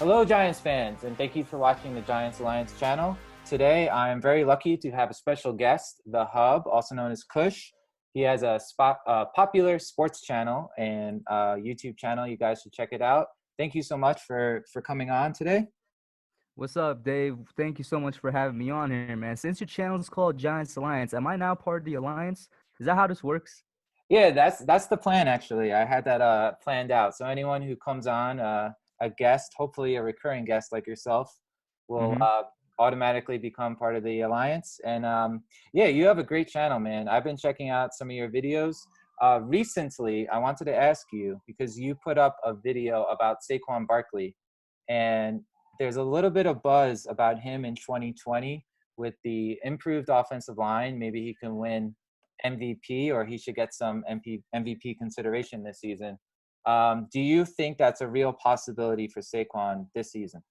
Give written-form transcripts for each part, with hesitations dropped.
Hello, Giants fans, and thank you for watching the Giants Alliance channel. Today, I'm very lucky to have a special guest, The Hub, also known as Kush. He has a popular sports channel and YouTube channel. You guys should check it out. Thank you so much for coming on today. What's up, Dave? Thank you so much for having me on here, man. Since your channel is called Giants Alliance, am I now part of the Alliance? Is that how this works? Yeah, that's the plan actually. I had that planned out. So anyone who comes on, a guest, hopefully a recurring guest like yourself, will Mm-hmm. automatically become part of the alliance. And yeah, you have a great channel, man. I've been checking out some of your videos. Recently, I wanted to ask you because you put up a video about Saquon Barkley, and there's a little bit of buzz about him in 2020 with the improved offensive line. Maybe he can win MVP, or he should get some MVP consideration this season. Do you think that's a real possibility for Saquon this season?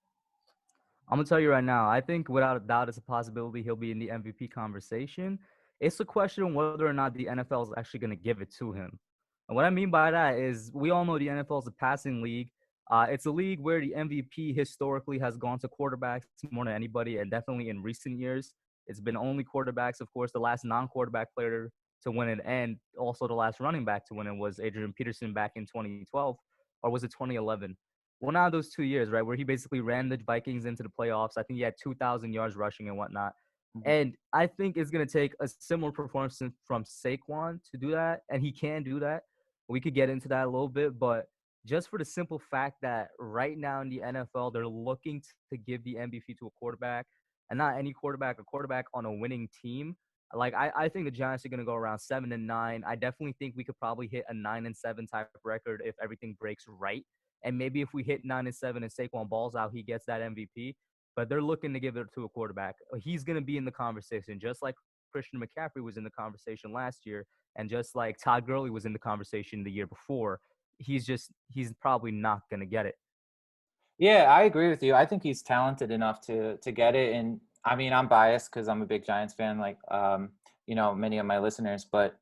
I'm gonna tell you right now. I think without a doubt, it's a possibility he'll be in the MVP conversation. It's a question of whether or not the NFL is actually gonna give it to him. And what I mean by that is, we all know the NFL is a passing league. It's a league where the MVP historically has gone to quarterbacks more than anybody, and definitely in recent years, it's been only quarterbacks. Of course, the last non-quarterback player to win it, and also the last running back to win it, was Adrian Peterson back in 2012, or was it 2011? One out of those 2 years, right, where he basically ran the Vikings into the playoffs. I think he had 2,000 yards rushing and whatnot. Mhm. And I think it's going to take a similar performance from Saquon to do that. And he can do that. We could get into that a little bit. But just for the simple fact that right now in the NFL, they're looking to give the MVP to a quarterback, and not any quarterback, a quarterback on a winning team. Like, I think the Giants are going to go around 7-9. I definitely think we could probably hit a 9-7 type of record if everything breaks right. And maybe if we hit 9-7 and Saquon balls out, he gets that MVP. But they're looking to give it to a quarterback. He's going to be in the conversation, just like Christian McCaffrey was in the conversation last year, and just like Todd Gurley was in the conversation the year before. He's probably not going to get it. Yeah, I agree with you. I think he's talented enough to get it. And I mean, I'm biased because I'm a big Giants fan, like many of my listeners. But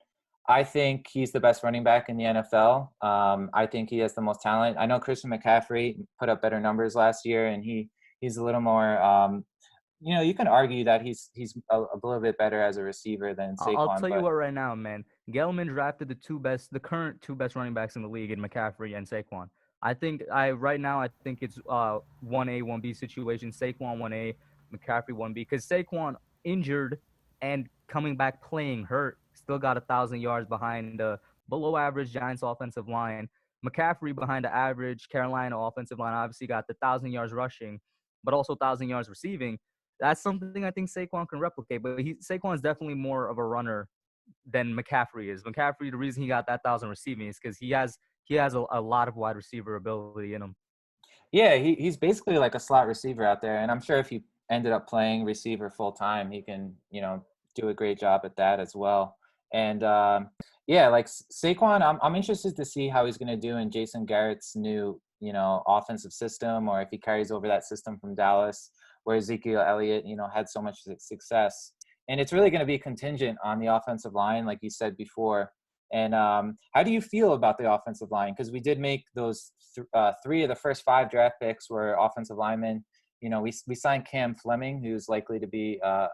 I think he's the best running back in the NFL. I think he has the most talent. I know Christian McCaffrey put up better numbers last year, and he's a little more. You can argue that he's a little bit better as a receiver than I'll Saquon, tell you but what right now, man. Gelman drafted the current two best running backs in the league in McCaffrey and Saquon. I think it's 1A, 1B situation. Saquon 1A, McCaffrey 1B. Because Saquon injured and coming back playing hurt, still got 1,000 yards behind the below average Giants offensive line. McCaffrey behind the average Carolina offensive line obviously got the 1,000 yards rushing, but also 1,000 yards receiving. That's something I think Saquon can replicate. But Saquon is definitely more of a runner than McCaffrey is. McCaffrey, the reason he got that 1,000 receiving is because he has a lot of wide receiver ability in him. yeah, he's basically like a slot receiver out there. And I'm sure if he ended up playing receiver full time, he can, do a great job at that as well. And yeah, like Saquon, I'm interested to see how he's going to do in Jason Garrett's new, offensive system, or if he carries over that system from Dallas, where Ezekiel Elliott, had so much success. And it's really going to be contingent on the offensive line, like you said before. And how do you feel about the offensive line? Because we did make those three of the first five draft picks were offensive linemen. We signed Cam Fleming, who's likely to be, a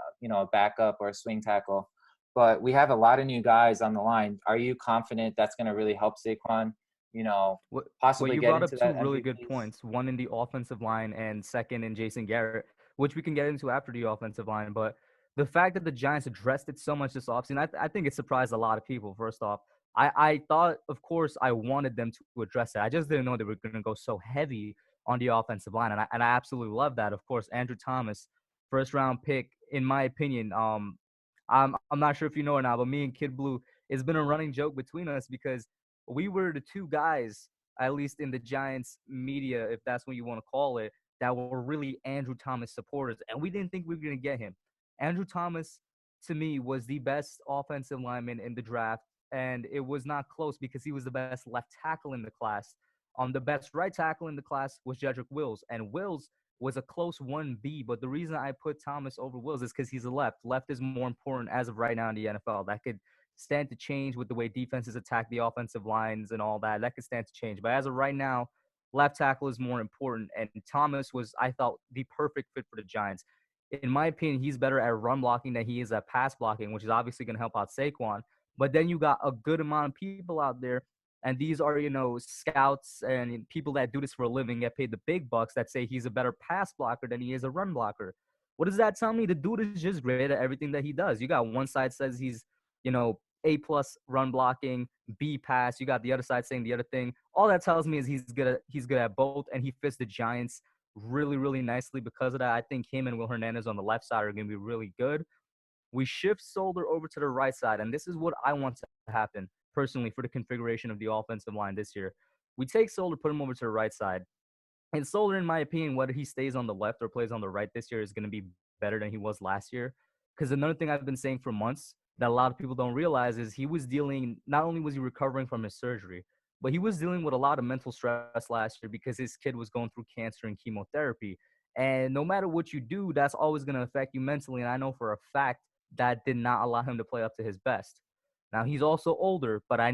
backup or a swing tackle. But we have a lot of new guys on the line. Are you confident that's going to really help Saquon, Well, possibly you get brought into up two that really good MVPs? points. One in the offensive line, and second in Jason Garrett, which we can get into after the offensive line. But the fact that the Giants addressed it so much this offseason, I think it surprised a lot of people. First off, I thought, of course, I wanted them to address it. I just didn't know they were going to go so heavy on the offensive line, and I absolutely love that. Of course, Andrew Thomas, first round pick, in my opinion. I'm not sure if you know or not, but me and Kid Blue, it's been a running joke between us because we were the two guys, at least in the Giants media, if that's what you want to call it, that were really Andrew Thomas supporters. And we didn't think we were going to get him. Andrew Thomas, to me, was the best offensive lineman in the draft. And it was not close because he was the best left tackle in the class. The best right tackle in the class was Jedrick Wills. And Wills was a close 1B. But the reason I put Thomas over Wills is because he's a left. Left is more important as of right now in the NFL. That could stand to change with the way defenses attack the offensive lines and all that. That could stand to change. But as of right now, left tackle is more important. And Thomas was, I thought, the perfect fit for the Giants. In my opinion, he's better at run blocking than he is at pass blocking, which is obviously going to help out Saquon. But then you got a good amount of people out there, and these are, scouts and people that do this for a living, get paid the big bucks, that say he's a better pass blocker than he is a run blocker. What does that tell me? The dude is just great at everything that he does. You got one side says he's, A plus run blocking, B pass. You got the other side saying the other thing. All that tells me is he's good at both, and he fits the Giants really, really nicely because of that. I think him and Will Hernandez on the left side are going to be really good. We shift Solder over to the right side, and this is what I want to happen personally for the configuration of the offensive line this year. We take Solder, put him over to the right side. And Solder, in my opinion, whether he stays on the left or plays on the right this year is going to be better than he was last year. Because another thing I've been saying for months that a lot of people don't realize is he was dealing, not only was he recovering from his surgery, but he was dealing with a lot of mental stress last year because his kid was going through cancer and chemotherapy. And no matter what you do, that's always going to affect you mentally. And I know for a fact that did not allow him to play up to his best. Now he's also older, but I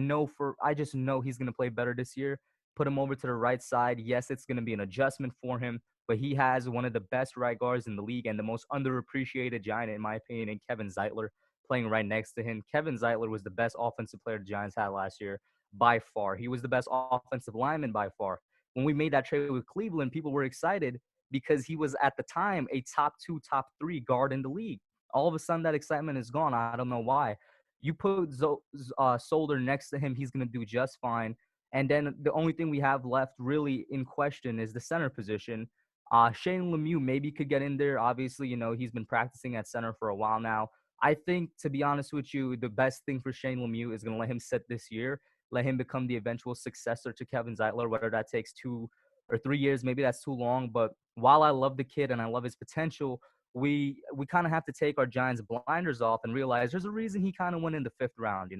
just know he's going to play better this year. Put him over to the right side. Yes, it's going to be an adjustment for him, but he has one of the best right guards in the league and the most underappreciated Giant, in my opinion, in Kevin Zeitler playing right next to him. Kevin Zeitler was the best offensive player the Giants had last year by far. He was the best offensive lineman by far. When we made that trade with Cleveland, people were excited because he was at the time a top two, top three guard in the league. All of a sudden, that excitement is gone. I don't know why. You put Solder next to him, he's going to do just fine. And then the only thing we have left really in question is the center position. Shane Lemieux maybe could get in there. Obviously, he's been practicing at center for a while now. I think, to be honest with you, the best thing for Shane Lemieux is going to let him sit this year, let him become the eventual successor to Kevin Zeitler, whether that takes 2 or 3 years. Maybe that's too long. But while I love the kid and I love his potential, we kind of have to take our Giants blinders off and realize there's a reason he kind of went in the fifth round.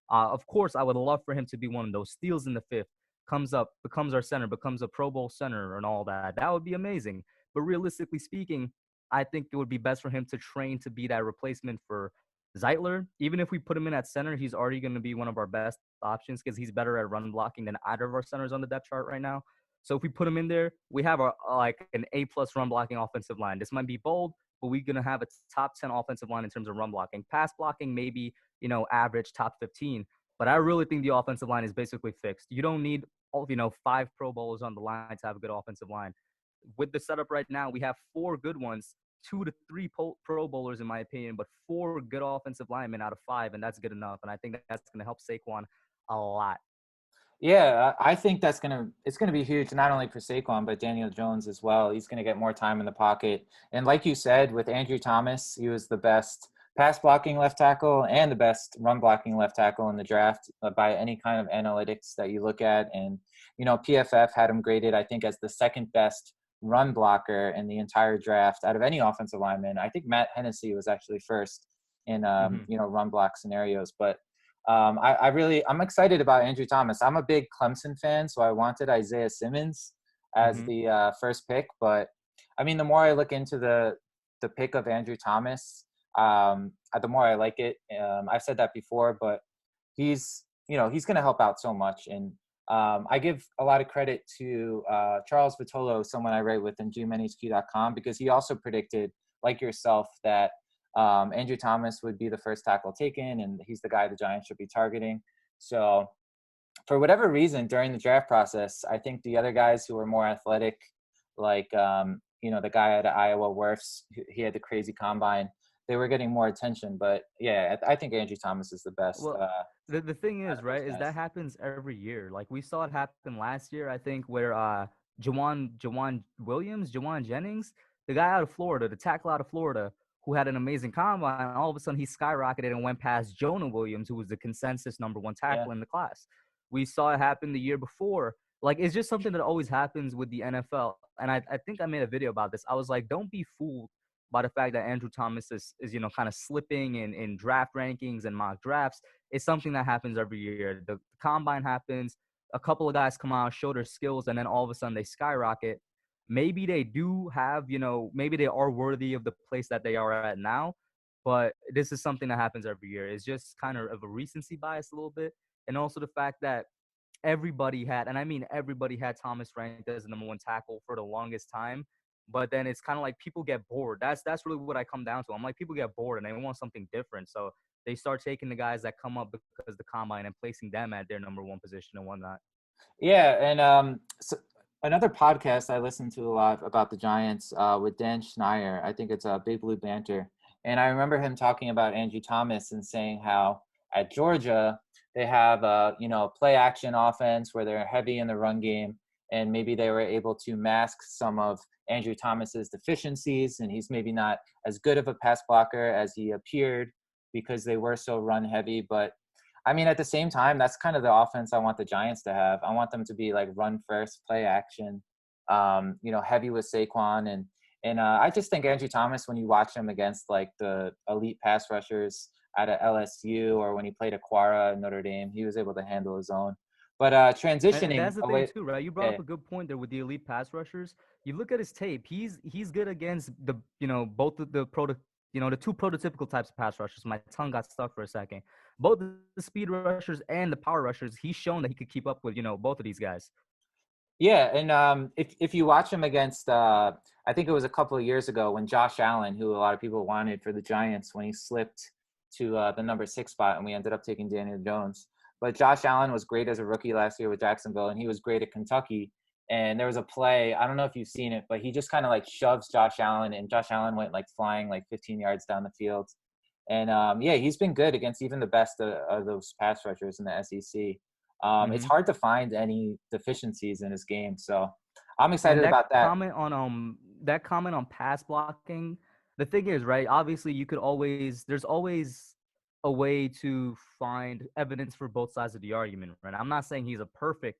Of course, I would love for him to be one of those steals in the fifth, comes up, becomes our center, becomes a Pro Bowl center and all that. That would be amazing. But realistically speaking, I think it would be best for him to train to be that replacement for Zeitler. Even if we put him in at center, he's already going to be one of our best options because he's better at run blocking than either of our centers on the depth chart right now. So if we put him in there, we have like an A plus run blocking offensive line. This might be bold, but we're going to have a top 10 offensive line in terms of run blocking. Pass blocking, maybe, average top 15. But I really think the offensive line is basically fixed. You don't need, 5 Pro Bowlers on the line to have a good offensive line. With the setup right now, we have 4 good ones, 2 to 3 Pro Bowlers, in my opinion, but 4 good offensive linemen out of 5, and that's good enough. And I think that's going to help Saquon a lot. Yeah, I think it's gonna be huge, not only for Saquon but Daniel Jones as well. He's gonna get more time in the pocket, and like you said, with Andrew Thomas, he was the best pass blocking left tackle and the best run blocking left tackle in the draft by any kind of analytics that you look at. And PFF had him graded, I think, as the second best run blocker in the entire draft out of any offensive lineman. I think Matt Hennessy was actually first in Mm-hmm. run block scenarios, but I'm excited about Andrew Thomas. I'm a big Clemson fan, so I wanted Isaiah Simmons as Mm-hmm. the first pick. But I mean, the more I look into the pick of Andrew Thomas, the more I like it. I've said that before, but he's going to help out so much. And I give a lot of credit to Charles Vitolo, someone I write with in GMNHQ.com, because he also predicted, like yourself, that Andrew Thomas would be the first tackle taken, and he's the guy the Giants should be targeting. So for whatever reason, during the draft process, I think the other guys who were more athletic, like, the guy at Iowa, Wirfs, he had the crazy combine, they were getting more attention. But yeah, I think Andrew Thomas is the best Well, the thing out is, of those right, is guys. that happens every year. Like we saw it happen last year, I think, where Jawan Jennings, the guy out of Florida, the tackle out of Florida, who had an amazing combine, all of a sudden he skyrocketed and went past Jonah Williams, who was the consensus number one Yeah. tackle in the class. We saw it happen the year before. Like it's just something that always happens with the NFL. And I think I made a video about this. I was like, don't be fooled by the fact that Andrew Thomas is kind of slipping in draft rankings and mock drafts. It's something that happens every year. The combine happens, a couple of guys come out, show their skills, and then all of a sudden they skyrocket. Maybe they do have, maybe they are worthy of the place that they are at now, but this is something that happens every year. It's just kind of a recency bias a little bit. And also the fact that everybody had, and I mean everybody had Thomas ranked as the number one tackle for the longest time. But then it's kind of like people get bored. That's really what I come down to. I'm like people get bored and they want something different, so they start taking the guys that come up because of the combine and placing them at their number one position and whatnot. Yeah, and so another podcast I listen to a lot about the Giants with Dan Schneier. I think it's a Big Blue Banter, and I remember him talking about Andrew Thomas and saying how at Georgia they have a play action offense where they're heavy in the run game, and maybe they were able to mask some of Andrew Thomas's deficiencies, and he's maybe not as good of a pass blocker as he appeared because they were so run heavy, but I mean, at the same time, that's kind of the offense I want the Giants to have. I want them to be like run first, play action, heavy with Saquon and I just think Andrew Thomas, when you watch him against like the elite pass rushers out of LSU or when he played Aquara in Notre Dame, he was able to handle his own. But And transitioning that's the thing away, too, right? You brought yeah, up a good point there with the elite pass rushers. You look at his tape; he's good against the both of the the two prototypical types of pass rushers. My tongue got stuck for a second. Both the speed rushers and the power rushers. He's shown that he could keep up with both of these guys. yeah, and if you watch him against, I think it was a couple of years ago when Josh Allen, who a lot of people wanted for the Giants, when he slipped to the number 6 spot, and we ended up taking Daniel Jones. But Josh Allen was great as a rookie last year with Jacksonville, and he was great at Kentucky. And there was a play, I don't know if you've seen it, but he just kind of like shoves Josh Allen, and Josh Allen went like flying like 15 yards down the field. And yeah, he's been good against even the best of those pass rushers in the SEC. It's Hmm. hard to find any deficiencies in his game, so I'm And excited about that. that comment on pass blocking, the thing is, right? Obviously, you could always there's always a way to find evidence for both sides of the argument, right? I'm not saying he's a perfect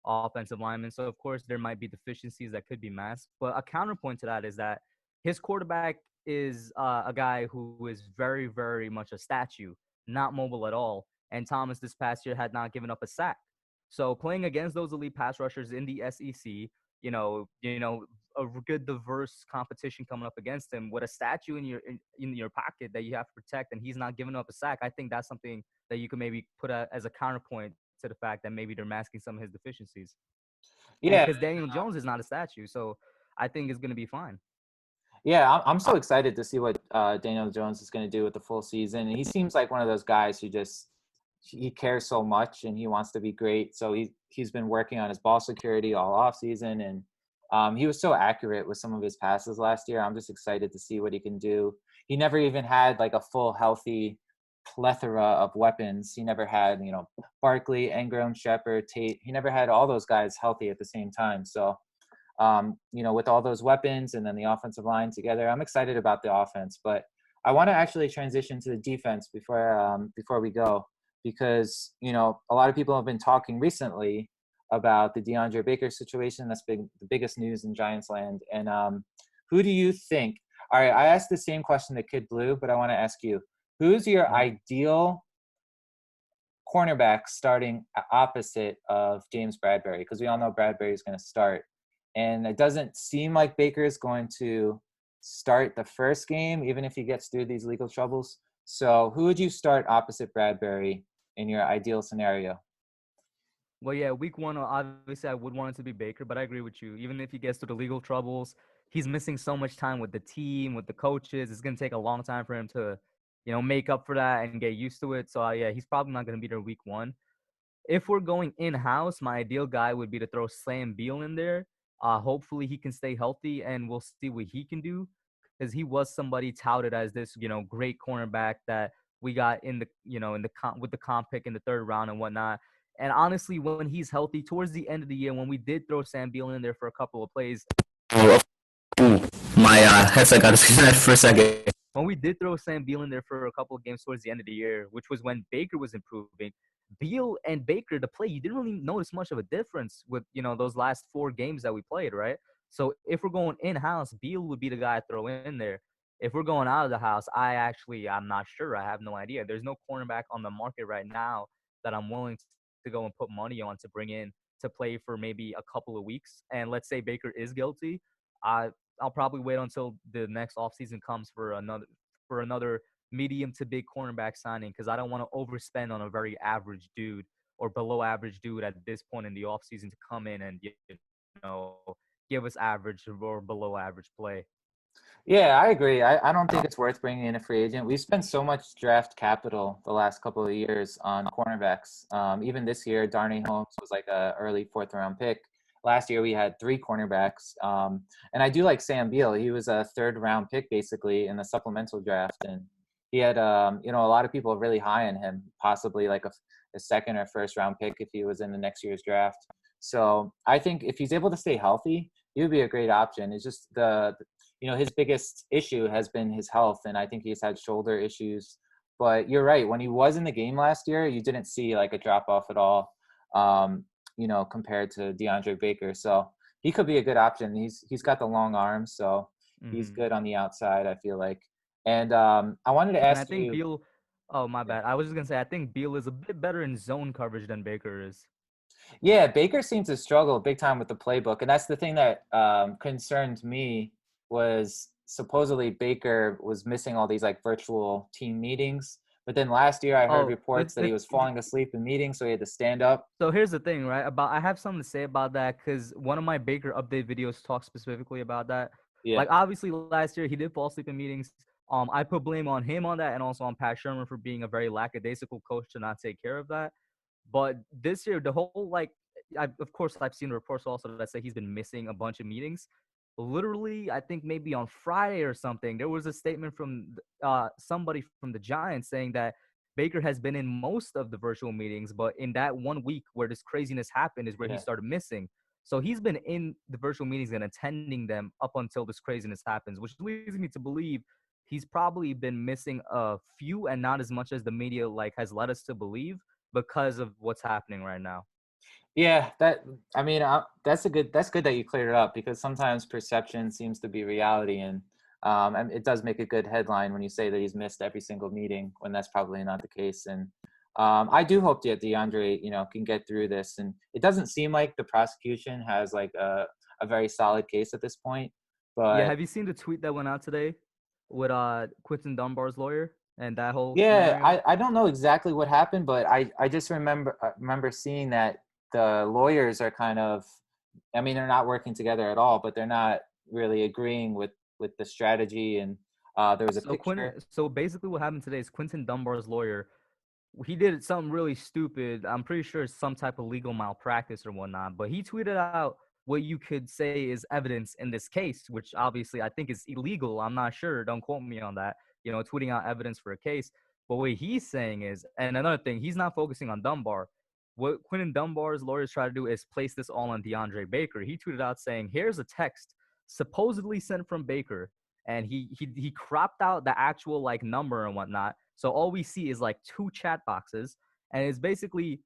offensive lineman, so of course there might be deficiencies that could be masked. But a counterpoint to that is that his quarterback is a guy who is very, very much a statue, not mobile at all. And Thomas this past year had not given up a sack. So playing against those elite pass rushers in the SEC, a good diverse competition coming up against him with a statue in your pocket that you have to protect, and he's not giving up a sack. I think that's something that you can maybe put as a counterpoint to the fact that maybe they're masking some of his deficiencies. And Yeah, because Daniel Jones is not a statue, so I think it's going to be fine. yeah, I'm so excited to see what Daniel Jones is going to do with the full season. And he seems like one of those guys who just he cares so much and he wants to be great. So he's been working on his ball security all off season, and he was so accurate with some of his passes last year. I'm just excited to see what he can do. He never even had like a full healthy plethora of weapons. He never had Barkley, Ingram, Shepard, Tate. He never had all those guys healthy at the same time. So with all those weapons and then the offensive line together. I'm excited about the offense, but I want to actually transition to the defense before we go, because a lot of people have been talking recently about the DeAndre Baker situation. That's been the biggest news in Giants land. And who do you think? All right, I asked the same question to Kid Blue, but I want to ask you: who's your Mhm. ideal cornerback starting opposite of James Bradbury? Because we all know Bradbury is going to start. And it doesn't seem like Baker is going to start the first game, even if he gets through these legal troubles. So who would you start opposite Bradbury in your ideal scenario? Well, yeah, week one, obviously, I would want it to be Baker, but I agree with you. Even if he gets to the legal troubles, he's missing so much time with the team, with the coaches. It's going to take a long time for him to, make up for that and get used to it. So, yeah, he's probably not going to be there week one. If we're going in-house, my ideal guy would be to throw Sam Beal in there. Hopefully he can stay healthy and we'll see what he can do, because he was somebody touted as this, great cornerback that we got in the, with the comp pick in the third round and whatnot. And honestly, when he's healthy, towards the end of the year, when we did throw Sam Beal in there for a couple of plays, my headset got disconnected for a second. When we did throw Sam Beal in there for a couple of games towards the end of the year, which was when Baker was improving, Beal and Baker to play, you didn't really notice much of a difference with those last 4 games that we played, right? So if we're going in house, Beal would be the guy to throw in there. If we're going out of the house, I'm not sure. I have no idea. There's no cornerback on the market right now that I'm willing to go and put money on to bring in to play for maybe a couple of weeks. And let's say Baker is guilty, I I'll probably wait until the next offseason comes for another medium to big cornerback signing, because I don't want to overspend on a very average dude or below average dude at this point in the offseason to come in and know give us average or below average play. Yeah, I agree. I don't think it's worth bringing in a free agent. We've spent so much draft capital the last couple of years on cornerbacks. Even this year, Darnay Holmes was like a early fourth round pick. Last year, we had three cornerbacks. And I do like Sam Beal. He was a third round pick basically in the supplemental draft. And he had, a lot of people really high on him, possibly like a second or first round pick if he was in the next year's draft. So I think if he's able to stay healthy, he would be a great option. It's just his biggest issue has been his health, and I think he's had shoulder issues. But you're right. When he was in the game last year, you didn't see like a drop off at all, compared to DeAndre Baker. So he could be a good option. He's got the long arms, so he's Hmm. good on the outside, I feel like. And I wanted to And I ask think you. Beal. Oh my bad. I was just gonna say I think Beal is a bit better in zone coverage than Baker is. Yeah, Baker seems to struggle big time with the playbook, and that's the thing that concerned me was supposedly Baker was missing all these like virtual team meetings. But then last year, I heard Oh, reports that he was falling asleep in meetings, so he had to stand up. so here's the thing, right? About I have something to say about that because one of my Baker update videos talks specifically about that. Yeah, Like obviously last year he did fall asleep in meetings. I put blame on him on that and also on Pat Shermer for being a very lackadaisical coach to not take care of that. But this year, the whole like, of course, I've seen reports also that say he's been missing a bunch of meetings. Literally, I think maybe on Friday or something, there was a statement from somebody from the Giants saying that Baker has been in most of the virtual meetings, but in that 1 week where this craziness happened is where he yeah. started missing. So he's been in the virtual meetings and attending them up until this craziness happens, which leads me to believe he's probably been missing a few and not as much as the media like has led us to believe because of what's happening right now. Yeah, that's good that you cleared it up because sometimes perception seems to be reality, and it does make a good headline when you say that he's missed every single meeting when that's probably not the case. And I do hope that DeAndre, can get through this. And it doesn't seem like the prosecution has like a very solid case at this point, Yeah, but have you seen the tweet that went out today with Quentin Dunbar's lawyer and that whole yeah, scenario? I don't know exactly what happened, but I just remember seeing that the lawyers are kind of, I mean, they're not working together at all, but they're not really agreeing with the strategy. And there was a picture. So basically, what happened today is Quentin Dunbar's lawyer he did something really stupid. I'm pretty sure it's some type of legal malpractice or whatnot. But he tweeted out what you could say is evidence in this case, which obviously I think is illegal. I'm not sure. Don't quote me on that. Tweeting out evidence for a case. But what he's saying is, and another thing, he's not focusing on Dunbar. What Quentin Dunbar's lawyers try to do is place this all on DeAndre Baker. He tweeted out saying, "Here's a text supposedly sent from Baker," and he cropped out the actual like number and whatnot. So all we see is like two chat boxes, and it's basically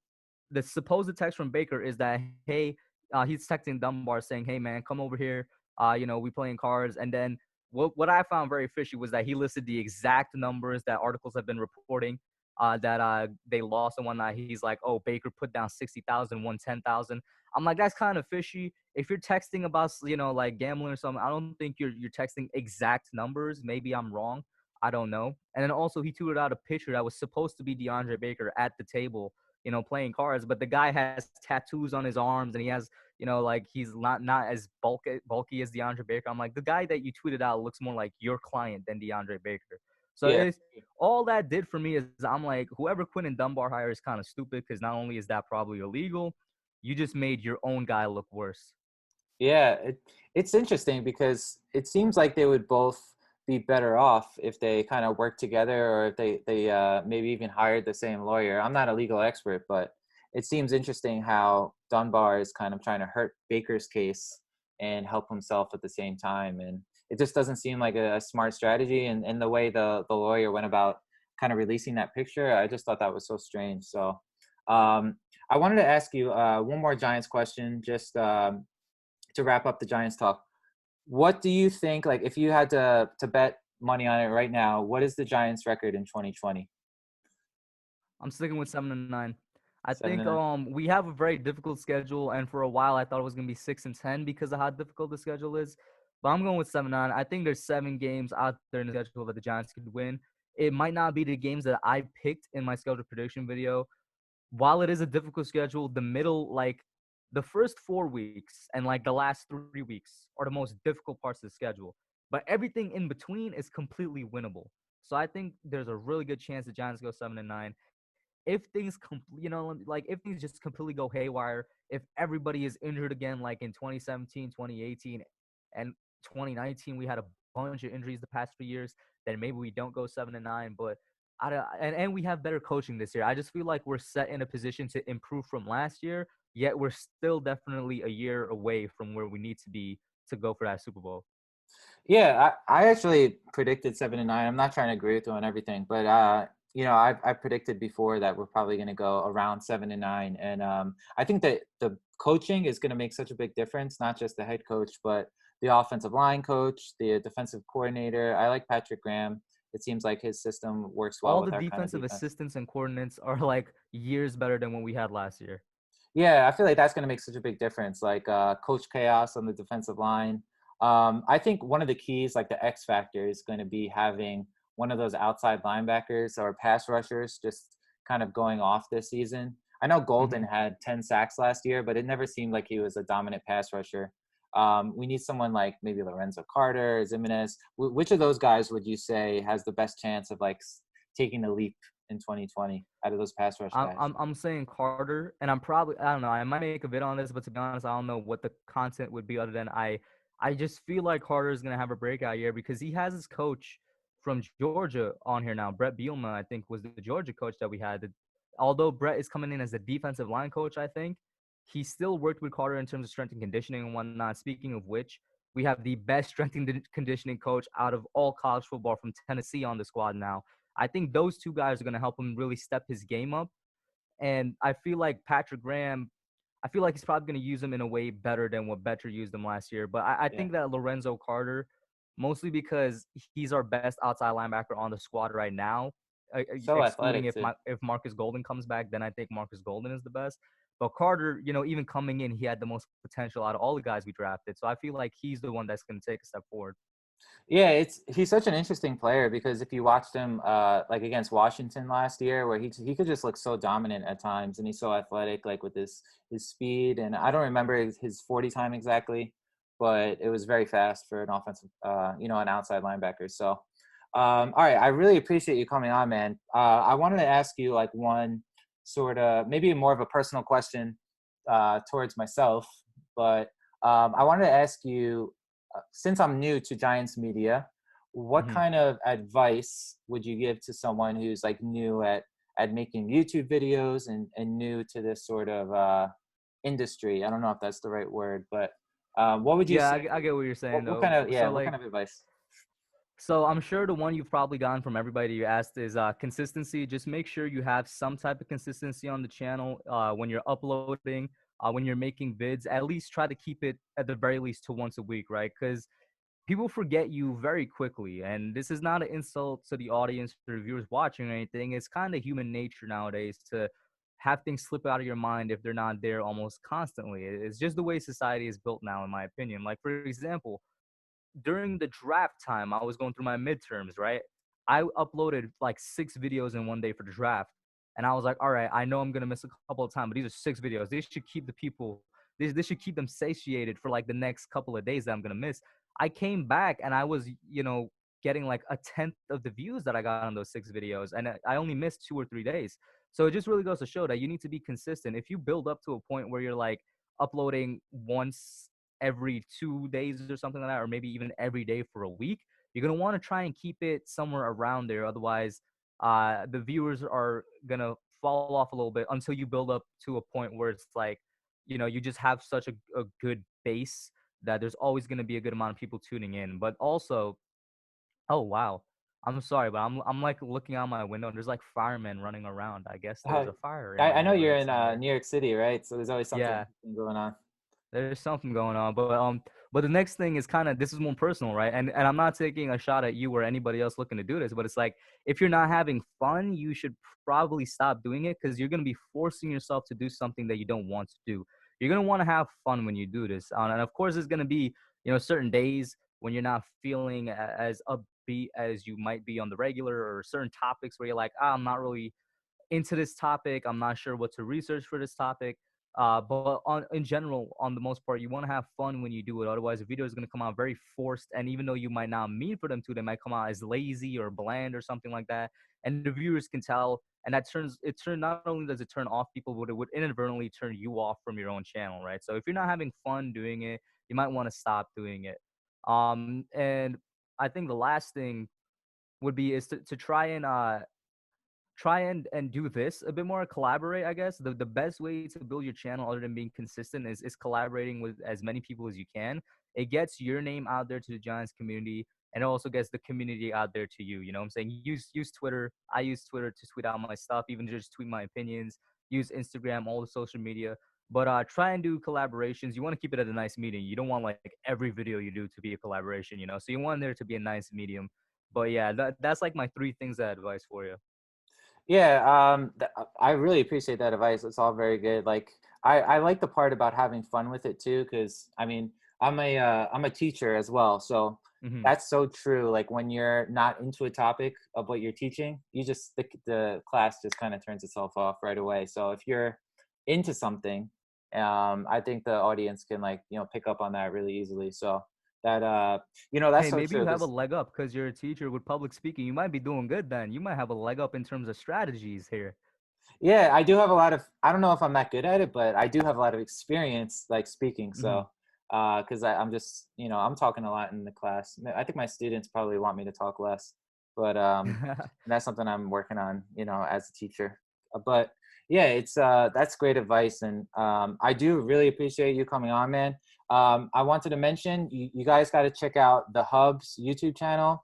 the supposed text from Baker is that hey, he's texting Dunbar saying, "Hey man, come over here. We playing cards." And then what I found very fishy was that he listed the exact numbers that articles have been reporting that they lost and whatnot. He's like, "Oh, Baker put down 60,000, won 10,000." I'm like, that's kind of fishy. If you're texting about like gambling or something, I don't think you're texting exact numbers. Maybe I'm wrong. I don't know. And then also he tweeted out a picture that was supposed to be DeAndre Baker at the table, playing cards, but the guy has tattoos on his arms and he has, like he's not as bulky as DeAndre Baker. I'm like, the guy that you tweeted out looks more like your client than DeAndre Baker. So Yeah, it's all that did for me is I'm like, whoever Quinn Dunbar hire is kind of stupid because not only is that probably illegal, you just made your own guy look worse. yeah, it's interesting because it seems like they would both be better off if they kind of worked together, or if they maybe even hired the same lawyer. I'm not a legal expert, but it seems interesting how Dunbar is kind of trying to hurt Baker's case and help himself at the same time. And it just doesn't seem like a smart strategy. And the way the lawyer went about kind of releasing that picture, I just thought that was so strange. So um, I wanted to ask you one more Giants question, just to wrap up the Giants talk. What do you think, like if you had to bet money on it right now, what is the Giants record in 2020? I'm sticking with 7-9. I 7 think and 9. we have a very difficult schedule, and for a while I thought it was gonna be 6-10 because of how difficult the schedule is. But I'm going with 7-9. I think there's 7 games out there in the schedule that the Giants could win. It might not be the games that I picked in my schedule prediction video, while it is a difficult schedule, the middle, like the first 4 weeks and like the last 3 weeks are the most difficult parts of the schedule. But everything in between is completely winnable. So I think there's a really good chance the Giants go 7-9 if things like if things just completely go haywire, if everybody is injured again, like in 2017, 2018, and 2019, we had a bunch of injuries the past 3 years, then maybe we don't go 7-9. But I don't, and we have better coaching this year. I just feel like we're set in a position to improve from last year, yet we're still definitely a year away from where we need to be to go for that Super Bowl. Yeah, I actually predicted 7-9. I'm not trying to agree with you on everything, but I predicted before that we're probably going to go around 7-9, and I think that the coaching is going to make such a big difference. Not just the head coach, but the offensive line coach, the defensive coordinator. I like Patrick Graham. It seems like his system works well All with the our kind of defensive defense. assistants and coordinates are like years better than what we had last year. Yeah, I feel like that's going to make such a big difference. Like Coach Chaos on the defensive line. I think one of the keys, like the X factor, is going to be having one of those outside linebackers or pass rushers just kind of going off this season. I know Golden Mhm. had 10 sacks last year, but it never seemed like he was a dominant pass rusher. We need someone like maybe Lorenzo Carter, Zimenez. Which of those guys would you say has the best chance of like taking the leap in 2020 out of those pass rush I'm guys? I'm I'm saying Carter, and I'm probably I don't know. I might make a vid on this, but to be honest, I don't know what the content would be other than I just feel like Carter is gonna have a breakout year because he has his coach from Georgia on here now. Brett Bielema, I think, was the Georgia coach that we had. Although Brett is coming in as the defensive line coach, I think he still worked with Carter in terms of strength and conditioning and whatnot. Speaking of which, we have the best strength and conditioning coach out of all college football from Tennessee on the squad now. I think those two guys are going to help him really step his game up. And I feel like Patrick Graham, I feel like he's probably going to use him in a way better than what Betcher used him last year. But I Yeah, think that Lorenzo Carter, mostly because he's our best outside linebacker on the squad right now, so excluding athletic too. if Marcus Golden comes back, then I think Marcus Golden is the best. But Carter, even coming in, he had the most potential out of all the guys we drafted. So I feel like he's the one that's going to take a step forward. Yeah, he's such an interesting player because if you watched him like against Washington last year, where he could just look so dominant at times, and he's so athletic, like with his speed, and I don't remember his 40 time exactly, but it was very fast for an offensive, an outside linebacker. So, all right, I really appreciate you coming on, man. I wanted to ask you like one sort of maybe more of a personal question towards myself, but I wanted to ask you since I'm new to Giants media, what Mhm. kind of advice would you give to someone who's like new at making YouTube videos and new to this sort of industry? I don't know if that's the right word, but what would you Yeah, say? I get what you're saying What kind though. of So what kind like of advice? So I'm sure the one you've probably gotten from everybody you asked is consistency. Just make sure you have some type of consistency on the channel when you're uploading, when you're making vids. At least try to keep it at the very least to once a week, right? Because people forget you very quickly, and this is not an insult to the audience or viewers watching or anything. It's kind of human nature nowadays to have things slip out of your mind if they're not there almost constantly. It's just the way society is built now, in my opinion. Like for example, during the draft time, I was going through my midterms, right? I uploaded like 6 videos in one day for the draft. And I was like, all right, I know I'm gonna miss a couple of times, but these are 6 videos. They should keep the people, this should keep them satiated for like the next couple of days that I'm gonna miss. I came back and I was, getting like a tenth of the views that I got on those 6 videos. And I only missed 2 or 3 days. So it just really goes to show that you need to be consistent. If you build up to a point where you're like uploading once every 2 days or something like that, or maybe even every day for a week, you're going to want to try and keep it somewhere around there. Otherwise, the viewers are going to fall off a little bit until you build up to a point where it's like, you just have such a good base that there's always going to be a good amount of people tuning in. But also, oh, wow. I'm sorry, but I'm like looking out my window and there's like firemen running around. I guess there's Uh, a fire in I my know you're neighborhood in somewhere. New York City, right? So there's always something Yeah. interesting going on. There's something going on, but the next thing is kind of this is more personal, right? And I'm not taking a shot at you or anybody else looking to do this, but it's like if you're not having fun, you should probably stop doing it because you're gonna be forcing yourself to do something that you don't want to do. You're gonna want to have fun when you do this, and of course, there's gonna be certain days when you're not feeling as upbeat as you might be on the regular, or certain topics where you're like, I'm not really into this topic. I'm not sure what to research for this topic. But in general, on the most part, you want to have fun when you do it. Otherwise, the video is going to come out very forced. And even though you might not mean for them to, they might come out as lazy or bland or something like that. And the viewers can tell. And not only does it turn off people, but it would inadvertently turn you off from your own channel, right? So if you're not having fun doing it, you might want to stop doing it. And I think the last thing would be is to try and do this a bit more, collaborate. I guess the best way to build your channel other than being consistent is collaborating with as many people as you can. It gets your name out there to the Giants community, and it also gets the community out there to you. You know what I'm saying? Use Twitter. I use Twitter to tweet out my stuff, even just tweet my opinions. Use Instagram, all the social media. But try and do collaborations. You want to keep it at a nice medium. You don't want like every video you do to be a collaboration, you know? So you want there to be a nice medium. But yeah, that's like my three things of advice for you. Yeah, I really appreciate that advice. It's all very good. Like I like the part about having fun with it too, because I mean I'm a teacher as well, so Hmm. that's so true. Like when you're not into a topic of what you're teaching, you just the class just kind of turns itself off right away. So if you're into something, I think the audience can like pick up on that really easily. So that that's Hey, so maybe you true. have a Because leg up because you're a teacher with public speaking. You might be doing good then. You might have a leg up in terms of strategies here. yeah, I do have a lot of. I don't know if I'm that good at it, but I do have a lot of experience like speaking. Hmm. So, because I'm just I'm talking a lot in the class. I think my students probably want me to talk less, but that's something I'm working on. As a teacher. But yeah, it's that's great advice, and I do really appreciate you coming on, man. I wanted to mention you guys got to check out the Hub's YouTube channel.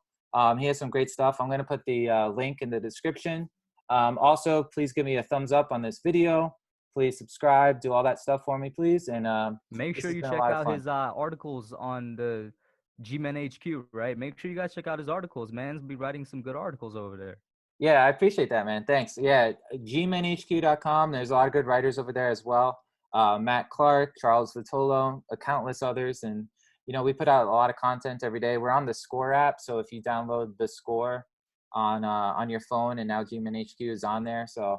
He has some great stuff. I'm gonna put the link in the description. Also, please give me a thumbs up on this video. Please subscribe, do all that stuff for me, please. And Make this sure has you been a check lot of out fun. his articles on the G-Men HQ, right? Make sure you guys check out his articles. Man's be writing some good articles over there. Yeah, I appreciate that, man. Thanks. Yeah, gmenhq.com. There's a lot of good writers over there as well. Matt Clark, Charles Vitolo, countless others. And, we put out a lot of content every day. We're on the Score app. So if you download the Score on your phone, and now GMNHQ is on there. So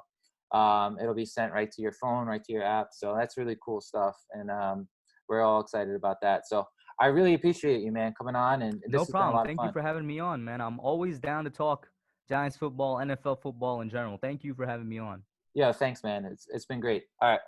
it'll be sent right to your phone, right to your app. So that's really cool stuff. And we're all excited about that. So I really appreciate you, man, coming on. And No this has been a problem. lot of Thank you fun. for having me on, man. I'm always down to talk Giants football, NFL football in general. Thank you for having me on. Yeah, thanks, man. It's been great. All right.